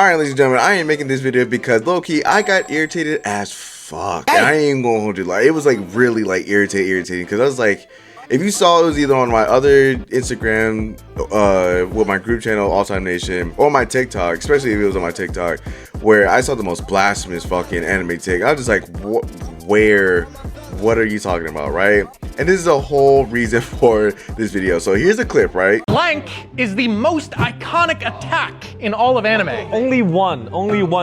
Alright, ladies and gentlemen, I ain't making this video because low-key, I got irritated as fuck. And I ain't gonna hold you, like, it was like really like irritating because I was like, if you saw, it was either on my other Instagram with my group channel All Time Nation, or my TikTok, especially if it was on my TikTok, where I saw the most blasphemous fucking anime take. I was just like, what are you talking about, right? And this is a whole reason for this video. So here's a clip, right? Blank is the most iconic attack in all of anime. Only one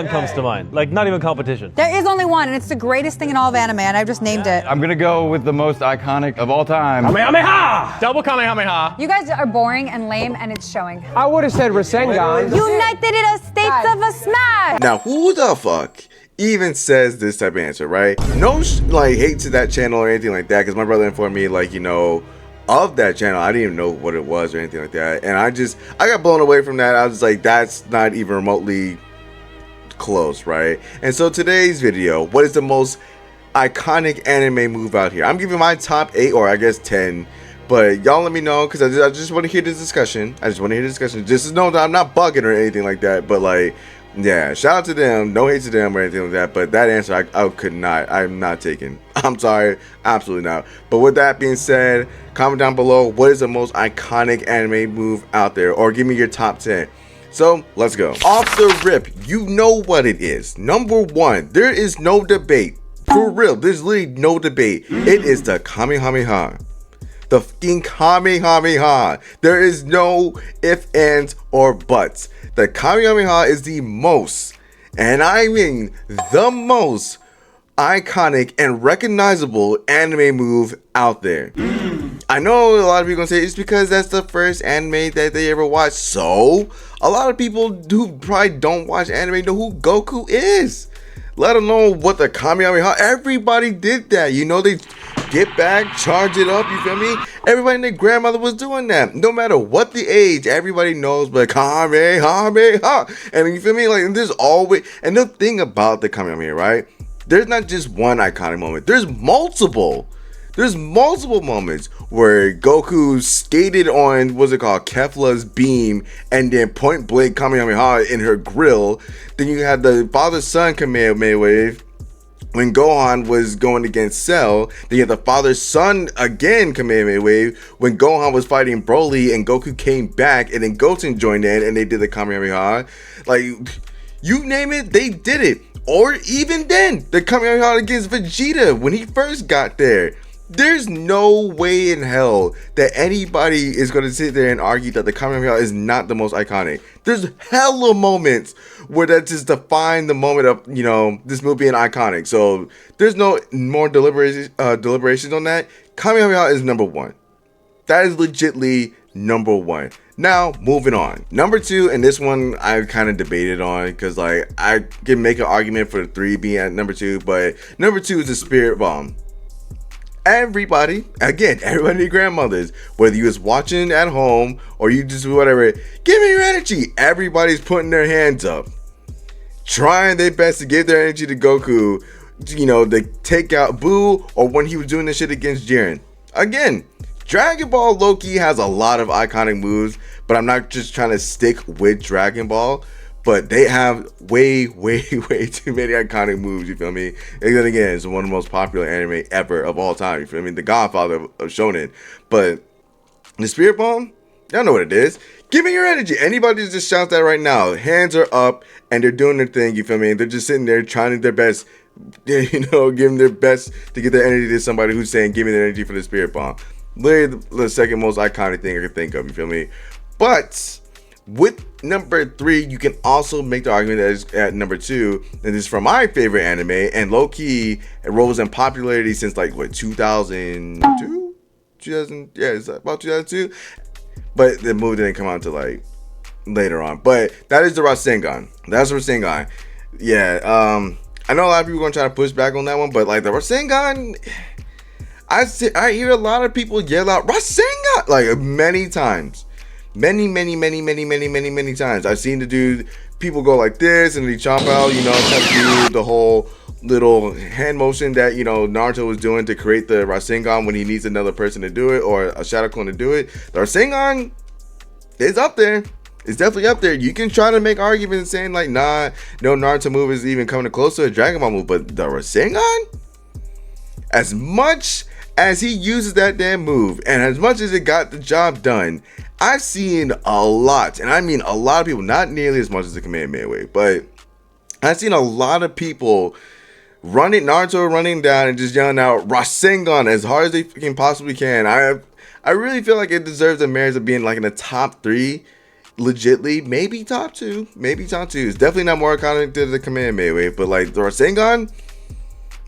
comes to mind. Like, not even competition. There is only one, and it's the greatest thing in all of anime, and I've just named it. I'm gonna go with the most iconic of all time. Kamehameha! Double Kamehameha. You guys are boring and lame, and it's showing. I would have said Rasengan. United States of a Smash! Now, who the fuck even says this type of answer, right? No like hate to that channel or anything like that, because my brother informed me, like, you know, of that channel. I didn't even know what it was or anything like that, and I got blown away from that. I was like, that's not even remotely close, right? And so today's video, what is the most iconic anime move out here? I'm giving my top 8, or I guess 10, but y'all let me know, because I just want to hear this discussion. Just to know that I'm not bugging or anything like that, but like, yeah, shout out to them, no hate to them or anything like that, but that answer I could not, I'm not taking. I'm sorry, absolutely not. But with that being said, comment down below, what is the most iconic anime move out there, or give me your top 10. So let's go. Off the rip, you know what it is. Number 1, there is no debate. For real, there's literally no debate. It is the Kamehameha. The fucking Kamehameha. There is no ifs, ands, or buts. The Kamehameha is the most, and I mean the most, iconic and recognizable anime move out there. I know a lot of people gonna say it's because that's the first anime that they ever watched. So a lot of people who probably don't watch anime know who Goku is, let alone what the Kamehameha. Everybody did that, you know. They get back, charge it up, you feel me? Everybody and their grandmother was doing that. No matter what the age, everybody knows but Kamehameha. And you feel me? Like, there's always, and the thing about the Kamehameha, right? There's not just one iconic moment. There's multiple. There's multiple moments where Goku skated on, what's it called, Kefla's beam, and then point blank Kamehameha in her grill. Then you have the father-son Kamehameha wave when Gohan was going against Cell. Then you have the father-son again Kamehameha wave when Gohan was fighting Broly and Goku came back, and then Goten joined in and they did the Kamehameha. Like, you name it, they did it. Or even then, the Kamehameha against Vegeta when he first got there. There's no way in hell that anybody is going to sit there and argue that the Kamehameha is not the most iconic. There's hella moments where that just define the moment of, you know, this move being iconic. So there's no more deliberations on that. Kamehameha is number 1. That is legitly number 1. Now, moving on. Number 2, and this one I kind of debated on, because like I can make an argument for the 3 being at number 2, but number 2 is the Spirit Bomb. Everybody, again, everybody, your grandmothers, whether you was watching at home or you just whatever, give me your energy. Everybody's putting their hands up, trying their best to give their energy to Goku, you know, to take out Boo, or when he was doing this shit against Jiren. Again, Dragon Ball low-key has a lot of iconic moves, but I'm not just trying to stick with Dragon Ball. But they have way too many iconic moves, you feel me? And then again, it's one of the most popular anime ever of all time, you feel me? The Godfather of Shonen. But the Spirit Bomb, y'all know what it is. Give me your energy. Anybody just shout that right now. Hands are up and they're doing their thing, you feel me? They're just sitting there trying their best, you know, giving their best to get their energy to somebody who's saying, give me their energy for the Spirit Bomb. Literally the second most iconic thing I can think of, you feel me? But with number 3, you can also make the argument that it's at number 2, and this is from my favorite anime, and low-key, it rose in popularity since like, what, 2002? 2000, yeah, it's about 2002, but the movie didn't come out until like later on. But that is the Rasengan. That's the Rasengan. Yeah, I know a lot of people are gonna try to push back on that one, but like the Rasengan, I hear a lot of people yell out Rasengan like many times. Many times. I've seen the dude, people go like this and they chomp out, you know, try to do the whole little hand motion that, you know, Naruto was doing to create the Rasengan when he needs another person to do it, or a Shadow Clone to do it. The Rasengan is up there. It's definitely up there. You can try to make arguments saying like, nah, no Naruto move is even coming close to a Dragon Ball move, but the Rasengan, as much as he uses that damn move and as much as it got the job done, I've seen a lot, and I mean a lot of people, not nearly as much as the Kamehameha wave, but I've seen a lot of people Naruto running down and just yelling out Rasengan as hard as they can possibly can. I really feel like it deserves the merits of being like in the top 3. Legitly, maybe top 2. Maybe top 2. It's definitely not more iconic than the Kamehameha wave, but like the Rasengan,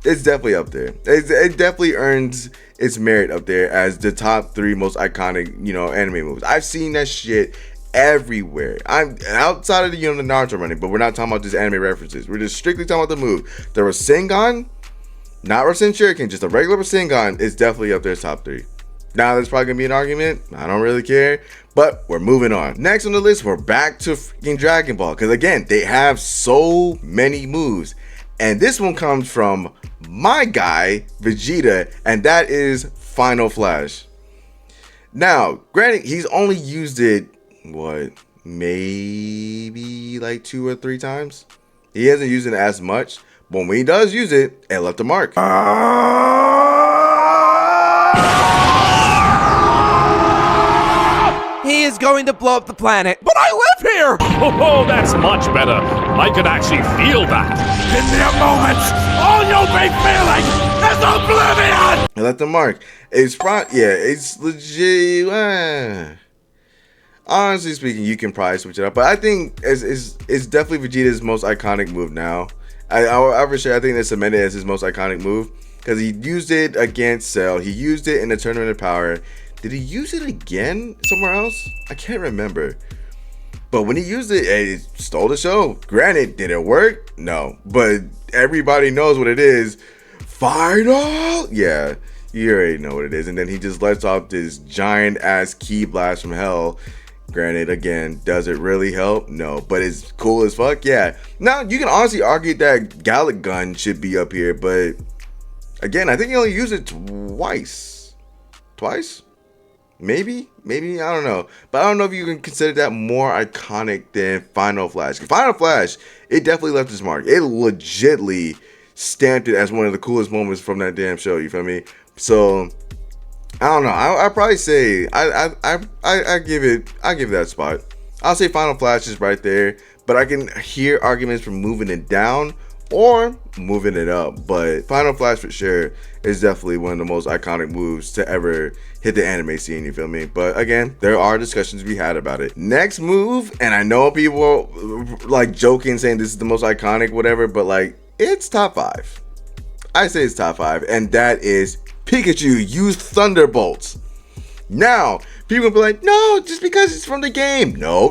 it's definitely up there. It definitely earns its merit up there as the top 3 most iconic, you know, anime moves. I've seen that shit everywhere. I'm outside of the, you know, the Naruto running, but we're not talking about just anime references. We're just strictly talking about the move. The Rasengan, not Rasen Shuriken, just a regular Rasengan is definitely up there top 3. Now there's probably gonna be an argument. I don't really care, but we're moving on. Next on the list, we're back to freaking Dragon Ball, because again, they have so many moves, and this one comes from my guy Vegeta, and that is Final Flash. Now, granted, he's only used it maybe like 2 or 3 times. He hasn't used it as much, but when he does use it, it left a mark. He is going to blow up the planet. But I live here! Oh, that's much better. I could actually feel that. In their moments, all you'll be feeling is oblivion! It left a mark. It's legit. Honestly speaking, you can probably switch it up, but I think it's definitely Vegeta's most iconic move now. I for sure, I think it's cemented as his most iconic move because he used it against Cell. He used it in the Tournament of Power. Did he use it again somewhere else? I can't remember. But when he used it, it stole the show. Granted, did it work? No. But everybody knows what it is. Final? Yeah, you already know what it is. And then he just lets off this giant ass ki blast from hell. Granted, again, does it really help? No. But it's cool as fuck? Yeah. Now, you can honestly argue that Gallic Gun should be up here. But again, I think he only used it twice. Twice? Maybe, I don't know. But I don't know if you can consider that more iconic than Final Flash. Final Flash, it definitely left its mark. It legitly stamped it as one of the coolest moments from that damn show, you feel me? So, I don't know. I'd probably say, I give it that spot. I'll say Final Flash is right there. But I can hear arguments for moving it down or moving it up, but Final Flash for sure is definitely one of the most iconic moves to ever hit the anime scene, you feel me? But again, there are discussions to be had about it. Next move, and I know people like joking saying this is the most iconic whatever, but like it's top 5. I say it's top 5, and that is Pikachu use Thunderbolts. Now people will be like, no, just because it's from the game. No.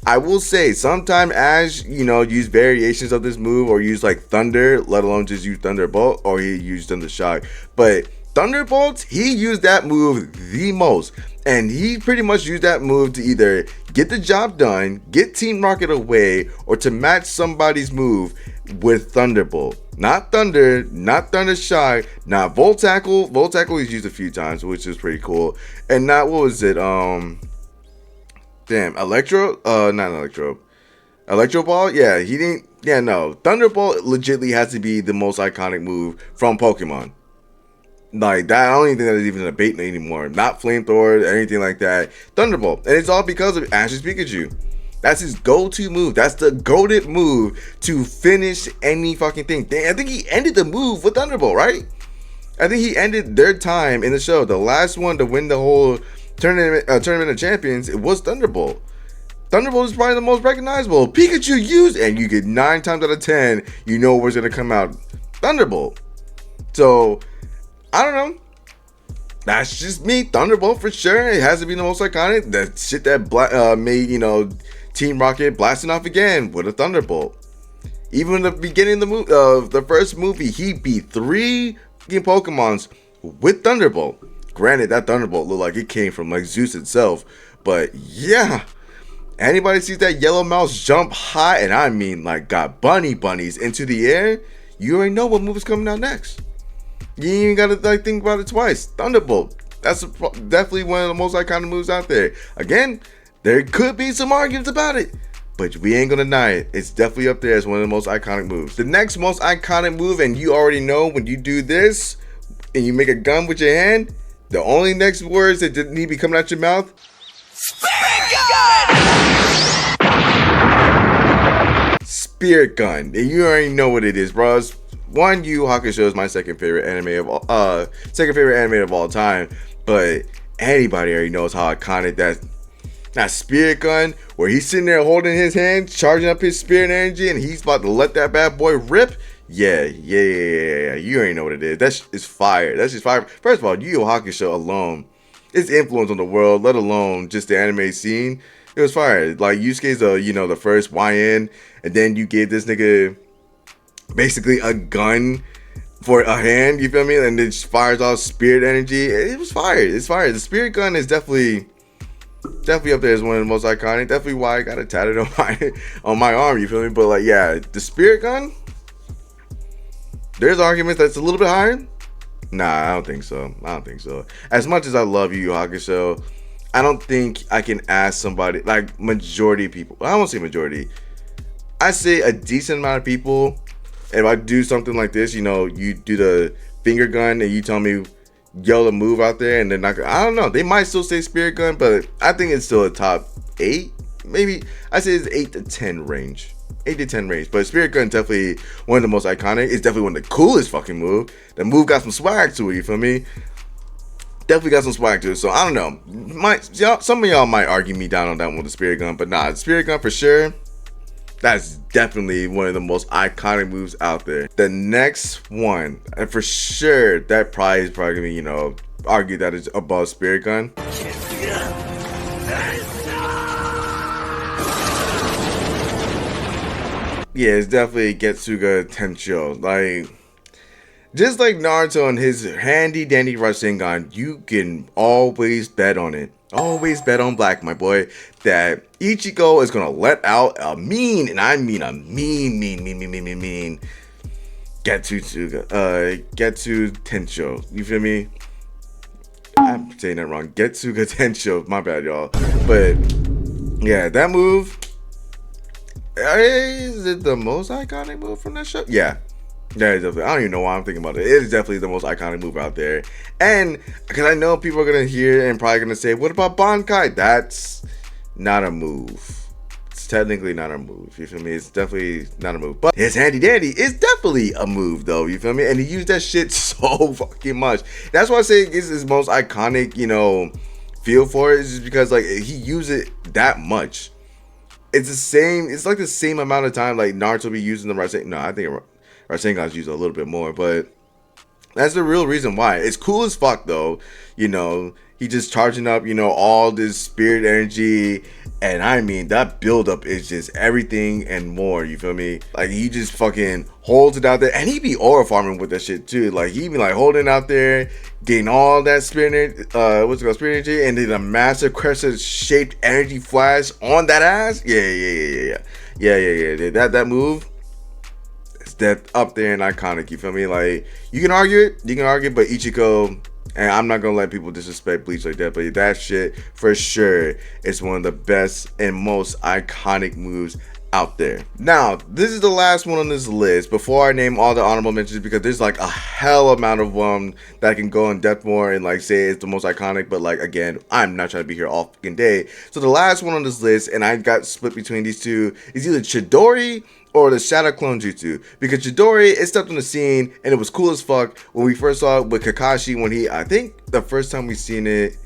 I will say, sometime as, you know, use variations of this move or use like Thunder, let alone just use Thunderbolt, or he used Thunder Shock. But Thunderbolts, he used that move the most. And he pretty much used that move to either get the job done, get Team Rocket away, or to match somebody's move with Thunderbolt. Not Thunder, not Thunder Shock, not Volt Tackle. Volt Tackle he's used a few times, which is pretty cool. And not, what was it? Damn, Electro Ball? Yeah, he didn't. Yeah, no. Thunderbolt legitly has to be the most iconic move from Pokemon. Like that, I don't even think that is even a debate anymore. Not Flamethrower, anything like that. Thunderbolt. And it's all because of Ash's Pikachu. That's his go-to move. That's the goated move to finish any fucking thing. I think he ended the move with Thunderbolt, right? I think he ended their time in the show. The last one to win the whole Tournament of Champions, it was Thunderbolt. Thunderbolt is probably the most recognizable. Pikachu used, and you get 9 times out of 10, you know what's gonna come out. Thunderbolt. So, I don't know. That's just me. Thunderbolt for sure. It has to be the most iconic. That shit that made, you know, Team Rocket blasting off again with a Thunderbolt. Even in the beginning of the first movie, he beat 3 Pokemons with Thunderbolt. Granted, that Thunderbolt looked like it came from like Zeus itself, but yeah, anybody sees that yellow mouse jump high, and I mean like got bunnies into the air, you already know what move is coming out next. You ain't even gotta like think about it twice. Thunderbolt, that's definitely one of the most iconic moves out there. Again, There could be some arguments about it, but we ain't gonna deny it. It's definitely up there as one of the most iconic moves. The next most iconic move, and you already know when you do this and you make a gun with your hand, the only next words that need to be coming out your mouth, Spirit Gun. And you already know what it is, bros. One, Yu Yu Hakusho is my second favorite anime of all time, but anybody already knows how iconic that Spirit Gun, where he's sitting there holding his hand, charging up his spirit energy, and he's about to let that bad boy rip. Yeah. You already know what it is. That's fire. That's just fire. First of all, Yu Yu Hakusho alone, its influence on the world, let alone just the anime scene, it was fire. Like Yusuke's the first YN, and then you gave this nigga basically a gun for a hand, you feel me? And it fires off spirit energy. It was fire. It's fire. The Spirit Gun is definitely up there as one of the most iconic. Definitely why I got it tatted on my arm, you feel me? But like, yeah, the Spirit Gun, there's arguments that's a little bit higher. Nah, I don't think so. As much as I love Yu Yu Hakusho, I don't think I can ask somebody, like majority of people, I won't say majority, I say a decent amount of people, if I do something like this, you do the finger gun and you tell me yell a move out there, and they're not gonna, I don't know, they might still say Spirit Gun, but I think it's still a top 8, maybe. I say it's 8 to 10 range. But Spirit Gun definitely one of the most iconic. It's definitely one of the coolest fucking move. The move got some swag to it, you feel me? Definitely got some swag to it. So I don't know. Some of y'all might argue me down on that one with the Spirit Gun, but nah, the Spirit Gun for sure. That's definitely one of the most iconic moves out there. The next one, and for sure, that probably is probably gonna be, argue that it's above Spirit Gun. Yeah, it's definitely Getsuga Tensho. Like, just like Naruto and his handy dandy Rasengan, you can always bet on it. Always bet on black, my boy, that Ichigo is gonna let out a mean, and I mean a mean Getsu Tensho. You feel me? I'm saying that wrong. Getsuga Tensho. My bad, y'all. But yeah, that move. Is it the most iconic move from that show? Yeah. Yeah, definitely. I don't even know why I'm thinking about it. It is definitely the most iconic move out there. And because I know people are going to hear and probably going to say, what about Bankai? That's not a move. It's technically not a move. You feel me? It's definitely not a move. But his handy dandy is definitely a move, though. You feel me? And he used that shit so fucking much. That's why I say it's his most iconic, feel for it. Is just because, like, he used it that much. It's like the same amount of time like Naruto be using the Rasengan. No, I think Rasengan's used a little bit more, but that's the real reason why. It's cool as fuck though. He just charging up, all this spirit energy, and I mean that buildup is just everything and more. You feel me? Like he just fucking holds it out there, and he be aura farming with that shit too. Like he be like holding it out there, getting all that spirit energy, and then a massive crescent shaped energy flash on that ass. Yeah. That move. That up there and iconic, you feel me? Like you can argue it, but Ichigo, and I'm not gonna let people disrespect Bleach like that, but that shit for sure is one of the best and most iconic moves out there. Now, this is the last one on this list before I name all the honorable mentions, because there's like a hell amount of them that I can go in depth more and like say it's the most iconic, but like again, I'm not trying to be here all fucking day. So the last one on this list, and I got split between these two, is either Chidori or the Shadow Clone Jutsu, because Chidori, it stepped on the scene and it was cool as fuck when we first saw it with Kakashi, when I think the first time we seen it,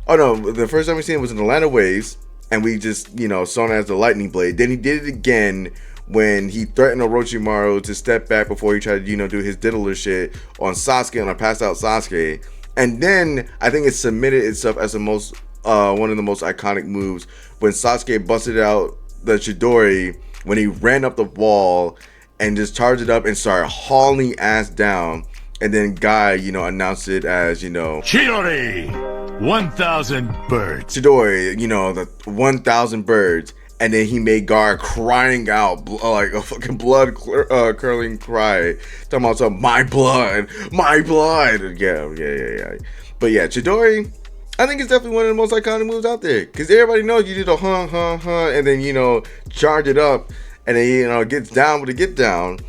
the first time we seen it was in the Land of Waves, and we just, saw it as the lightning blade. Then he did it again when he threatened Orochimaru to step back before he tried to, do his diddler shit on Sasuke, on a passed out Sasuke. And then I think it submitted itself as one of the most iconic moves when Sasuke busted out the Chidori when he ran up the wall and just charged it up and started hauling ass down. And then Guy, announced it as, Chidori, 1,000 birds. Chidori, the 1,000 birds. And then he made Gar crying out like a fucking blood curling cry. Talking about my blood. Yeah. But yeah, Chidori, I think it's definitely one of the most iconic moves out there. Because everybody knows you do the and then, you know, charge it up. And then, you know, gets down with a get down.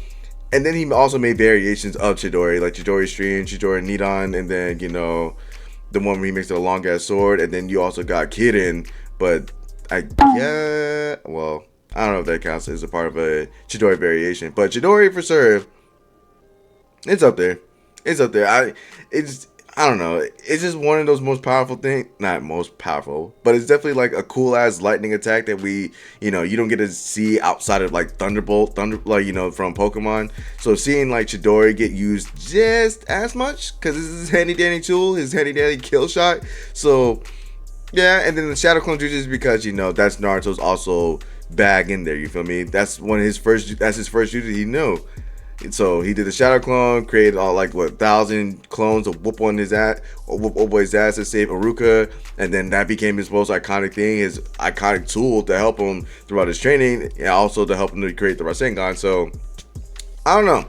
And then he also made variations of Chidori, like Chidori Stream, Chidori Nidon, and then, you know, the one where he makes it a long ass sword. And then you also got Kirin, but well, I don't know if that counts as a part of a Chidori variation. But Chidori for serve, it's up there. It's up there. I don't know. It's just one of those most powerful things. Not most powerful, but it's definitely like a cool ass lightning attack that you don't get to see outside of like Thunderbolt, like, you know, from Pokemon. So seeing like Chidori get used just as much, because this is his handy dandy tool, his handy dandy kill shot. So yeah, and then the Shadow Clone Jutsu, because, you know, that's Naruto's also bag in there. You feel me? That's his first jutsu he knew. So he did the Shadow Clone, created all like 1,000 clones to whoop on his ass, or whoop Oboi's ass to save Iruka, and then that became his most iconic thing, his iconic tool to help him throughout his training, and also to help him to create the Rasengan. So I don't know.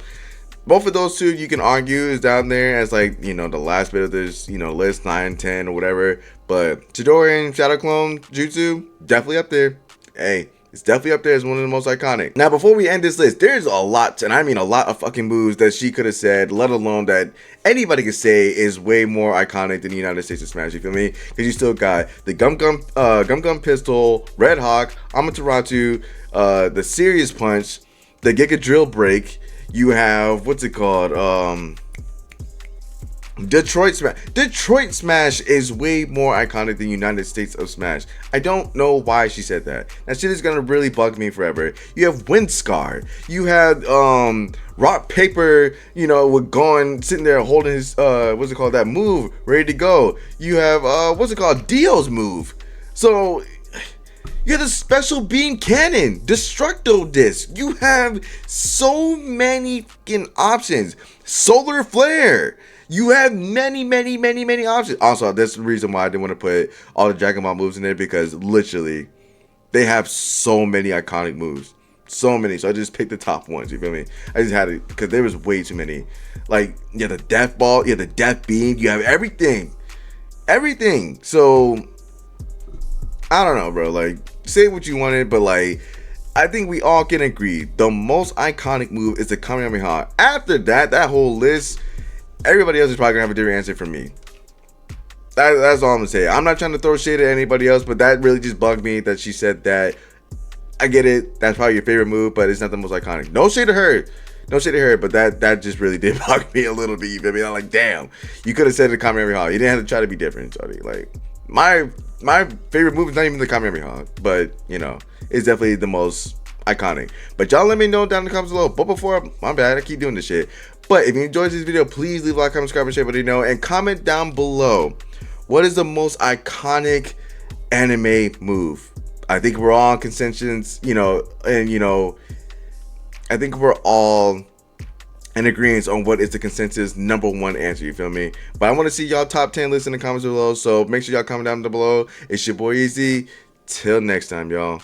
Both of those two, you can argue, is down there as like, you know, the last bit of this, you know, list 9, 10, or whatever. But Chidori and Shadow Clone Jutsu, definitely up there. Hey, it's definitely up there as one of the most iconic. Now, before we end this list, there's a lot, and I mean a lot of fucking moves that she could have said, let alone that anybody could say is way more iconic than the United States of Smash. You feel me? Because you still got the Gum Gum Pistol, Red Hawk, Amaterasu, the Serious Punch, the Giga Drill Break. You have, what's it called? Detroit Smash. Detroit Smash is way more iconic than United States of Smash. I don't know why she said that. That shit is gonna really bug me forever. You have Wind Scar. You had Rock Paper, you know, with Gon sitting there holding his what's it called, that move, ready to go. You have what's it called, Dio's move. So you have the Special Beam Cannon, Destructo Disc. You have so many fucking options. Solar Flare. You have many options. Also, that's the reason why I didn't want to put all the Dragon Ball moves in there, because literally they have so many iconic moves. So many. So I just picked the top ones. You feel me? I just had it because there was way too many. Like, yeah, the Death Ball, yeah, the Death Beam. You have everything. Everything. So I don't know, bro. Like, say what you wanted, but like, I think we all can agree the most iconic move is the Kamehameha. After that whole list, everybody else is probably gonna have a different answer from me. That's all I'm gonna say. I'm not trying to throw shade at anybody else, but that really just bugged me that she said that. I get it. That's probably your favorite move, but it's not the most iconic. No shade to her. No shade to her, but that just really did bug me a little bit. You feel me? I'm like, damn, you could have said the Kamehameha. You didn't have to try to be different, Jody. Like, my favorite move is not even the Kamehameha, but, you know, it's definitely the most iconic. But y'all let me know down in the comments below. But before, my bad, I keep doing this shit. But if you enjoyed this video, please leave a like, comment, subscribe, and share, but you know, and comment down below, what is the most iconic anime move? I think we're all in consensus, you know, and, you know, I think we're all in agreement on what is the consensus #1 answer, you feel me? But I want to see y'all top 10 list in the comments below, so make sure y'all comment down below. It's your boy Easy. Till next time, y'all.